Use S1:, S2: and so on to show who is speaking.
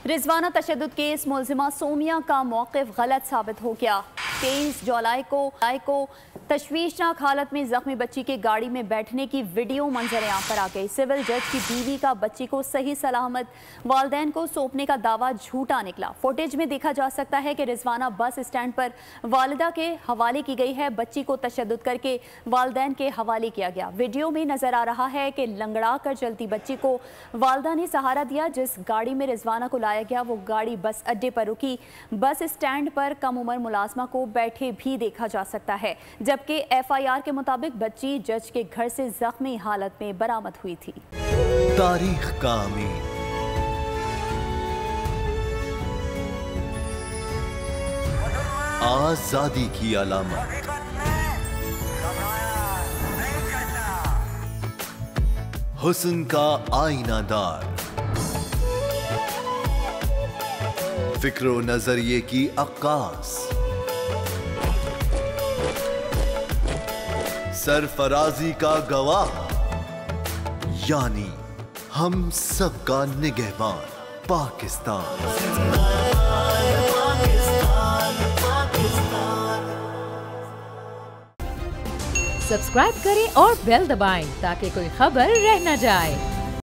S1: Rizwana तशद्दुद case मुलजिमा सोमिया का मौक़िफ़ गलत साबित हो गया। 23 जुलाई को तशवीशनाक हालत में जख्मी बच्ची के गाड़ी में बैठने की वीडियो मंजर आम पर आ गई। सिविल जज की बीवी का बच्ची को सही सलामत वालदैन को सौंपने का दावा झूठा निकला। फुटेज में देखा जा सकता है कि रिजवाना बस स्टैंड पर वालिदा के हवाले की गई है। बच्ची को तशद्दुद करके वालदैन के हवाले किया गया। वीडियो में नजर आ रहा है कि लंगड़ा कर चलती बच्ची को वालदा ने सहारा दिया। जिस गाड़ी में रिजवाना को लाया गया वो गाड़ी बस अड्डे पर रुकी। बस स्टैंड पर कम उम्र मुलाजमा को बैठे भी देखा जा सकता है, जबकि एफआईआर के मुताबिक बच्ची जज के घर से जख्मी हालत में बरामद हुई थी।
S2: तारीख का अमीर, आजादी की अलामत, हुस्न का आईनादार, फिक्रो नजरिए की अक्कास, सरफराजी का गवाह, यानी हम सबका निगहबान पाकिस्तान।
S3: सब्सक्राइब करें और बेल दबाएं ताकि कोई खबर रह न जाए।